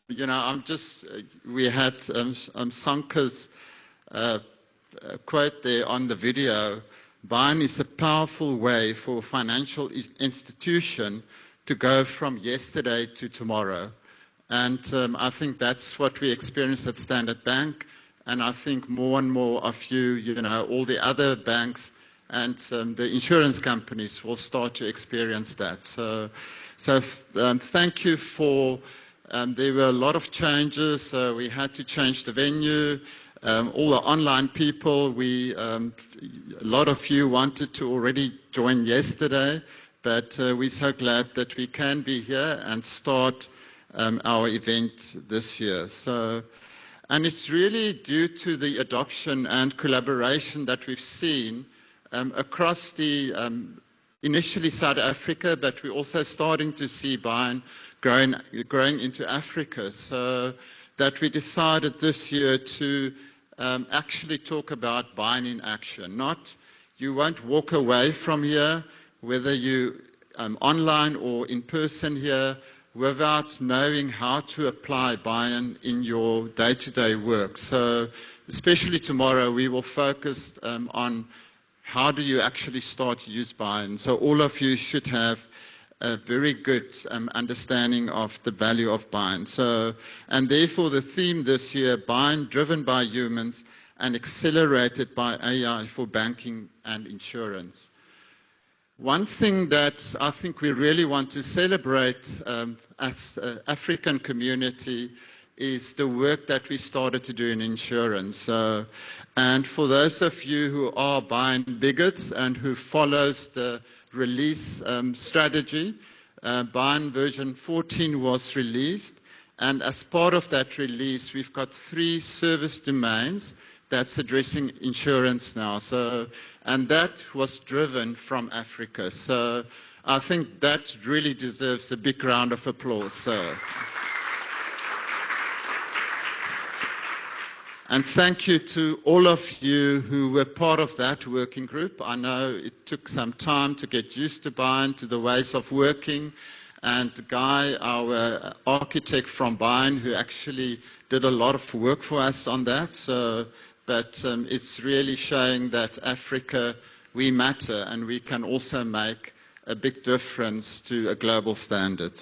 we had Sanka's quote there on the video. Buying is a powerful way for a financial institution to go from yesterday to tomorrow. And I think that's what we experienced at Standard Bank. And I think more and more of you, all the other banks and the insurance companies will start to experience that. So thank you for, there were a lot of changes. We had to change the venue. All the online people, a lot of you wanted to already join yesterday, but we're so glad that we can be here and start our event this year. And it's really due to the adoption and collaboration that we've seen across the, initially South Africa, but we're also starting to see Bain growing into Africa. So that we decided this year to actually talk about Bain in action. You won't walk away from here, whether you online or in person here, without knowing how to apply Bain in your day-to-day work. So especially tomorrow, we will focus on how do you actually start to use Bain. So all of you should have a very good understanding of the value of Bain. And therefore the theme this year, Bain driven by humans and accelerated by AI for banking and insurance. One thing that I think we really want to celebrate as an African community is the work that we started to do in insurance. And for those of you who are Bain bigots and who follows the release strategy, Bain version 14 was released. And as part of that release, we've got 3 service domains that's addressing insurance now. And that was driven from Africa. So I think that really deserves a big round of applause. And thank you to all of you who were part of that working group. I know it took some time to get used to Bain, to the ways of working. And Guy, our architect from Bain, who actually did a lot of work for us on that. But it's really showing that Africa, we matter, and we can also make a big difference to a global standard.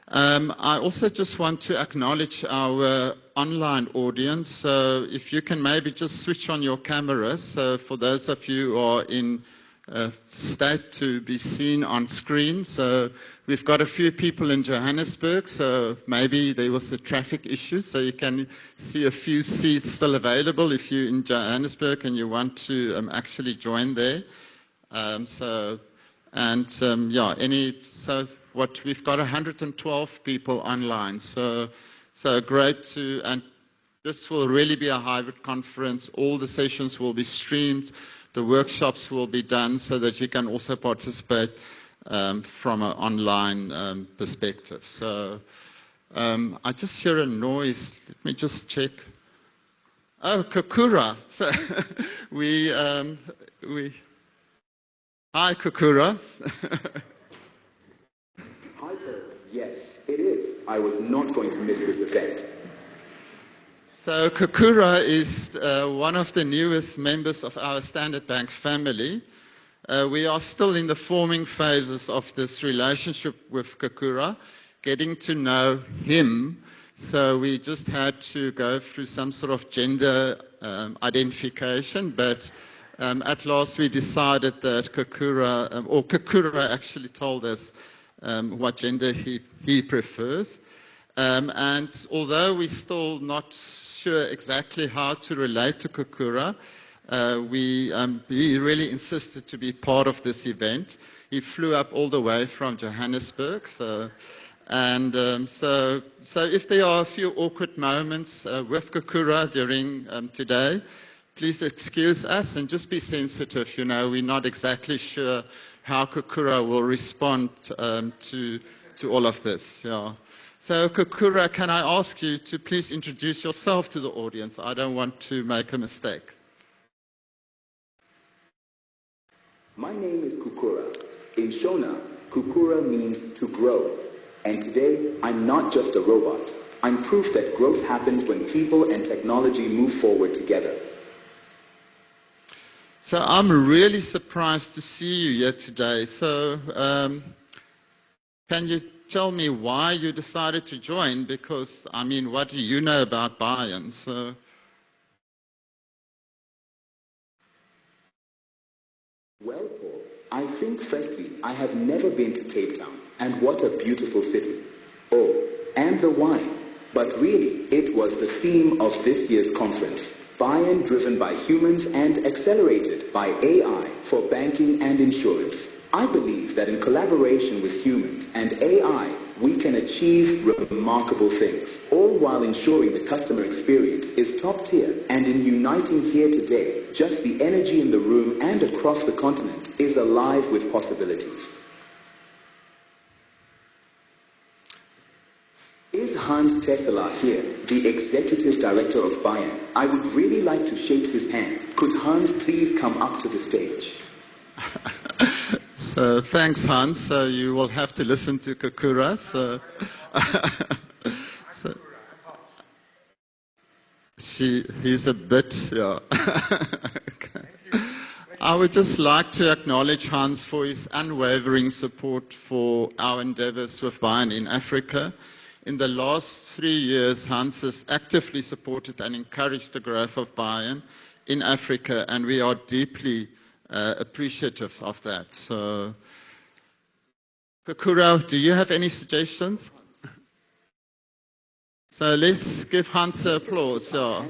I also just want to acknowledge our online audience. So if you can maybe just switch on your cameras. So for those of you who are in a state to be seen on screen. So we've got a few people in Johannesburg. So maybe there was a traffic issue. So you can see a few seats still available if you're in Johannesburg and you want to actually join there. We've got 112 people online, so great and this will really be a hybrid conference. All the sessions will be streamed, the workshops will be done so that you can also participate from an online perspective. I just hear a noise. Let me just check. Oh, Kakura. So Hi, Kakura. Yes, it is. I was not going to miss this event. So Kakura is one of the newest members of our Standard Bank family. We are still in the forming phases of this relationship with Kakura, getting to know him. So we just had to go through some sort of gender identification, but at last we decided that Kakura actually told us what gender he prefers. And although we're still not sure exactly how to relate to Kakura, he really insisted to be part of this event. He flew up all the way from Johannesburg. So if there are a few awkward moments with Kakura during today, please excuse us and just be sensitive. We're not exactly sure how Kakura will respond to all of this. Yeah. So Kakura, can I ask you to please introduce yourself to the audience? I don't want to make a mistake. My name is Kukura. In Shona, Kukura means to grow. And today, I'm not just a robot. I'm proof that growth happens when people and technology move forward together. So I'm really surprised to see you here today. So can you tell me why you decided to join? Because, I mean, what do you know about Bayern? So. Well, Paul, I think firstly, I have never been to Cape Town, and what a beautiful city. Oh, and the wine. But really, it was the theme of this year's conference. Bayern driven by humans and accelerated by AI for banking and insurance. I believe that in collaboration with humans and AI, we can achieve remarkable things, all while ensuring the customer experience is top tier. And in uniting here today, just the energy in the room and across the continent is alive with possibilities. Is Hans Tesla here, the Executive Director of Bayern? I would really like to shake his hand. Could Hans please come up to the stage? So thanks, Hans. So you will have to listen to Kakura. So, he's a bit, yeah. Okay. I would just like to acknowledge Hans for his unwavering support for our endeavors with Bayern in Africa. In the last 3 years, Hans has actively supported and encouraged the growth of Bayern in Africa, and we are deeply appreciative of that. So, Kakura, do you have any suggestions? So let's give Hans an applause. Yeah.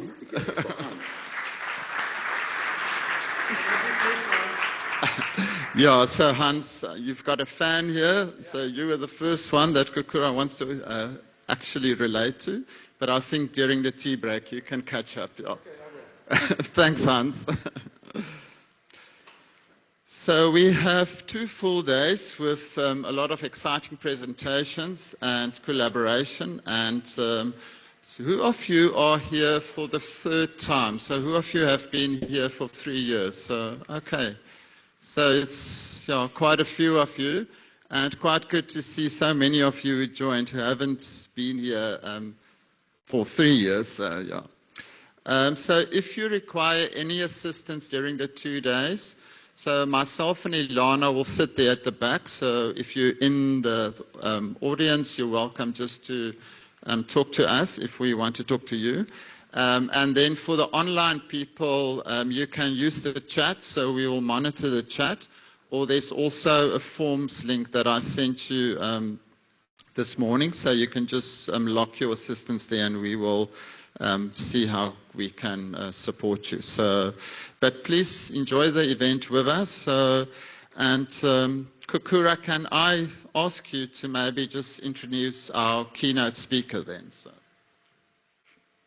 Yeah, so Hans, you've got a fan here. So you were the first one that Kakura wants to actually relate to. But I think during the tea break you can catch up. Yeah. Okay, thanks, Hans. So we have 2 full days with a lot of exciting presentations and collaboration. And so who of you are here for the 3rd time? So who of you have been here for 3 years? So, okay. So it's quite a few of you, and quite good to see so many of you who joined who haven't been here for 3 years. So if you require any assistance during the 2 days, so myself and Ilana will sit there at the back. So if you're in the audience, you're welcome just to talk to us if we want to talk to you. And then for the online people, you can use the chat, so we will monitor the chat. Or there's also a forms link that I sent you this morning, so you can just lock your assistance there and we will see how we can support you. So, but please enjoy the event with us. And Kakura, can I ask you to maybe just introduce our keynote speaker then? So.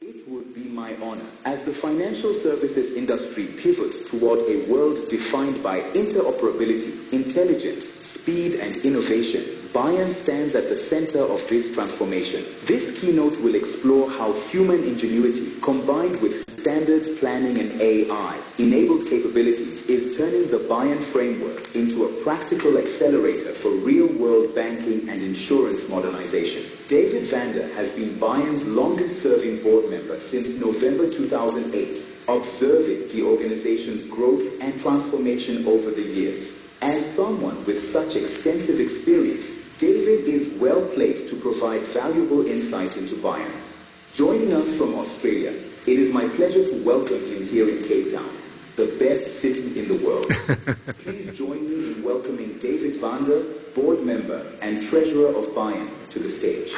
It would be my honor. As the financial services industry pivots toward a world defined by interoperability, intelligence, speed, and innovation, Bayern stands at the center of this transformation. This keynote will explore how human ingenuity, combined with standards planning and AI-enabled capabilities, is turning the Bayern framework into a practical accelerator for real-world banking and insurance modernization. David Vander has been Bayern's longest-serving board member since November 2008, observing the organization's growth and transformation over the years. As someone with such extensive experience, David is well placed to provide valuable insights into Bayern. Joining us from Australia, it is my pleasure to welcome him here in Cape Town, the best city in the world. Please join me in welcoming David Vander, board member and treasurer of Bayern, to the stage.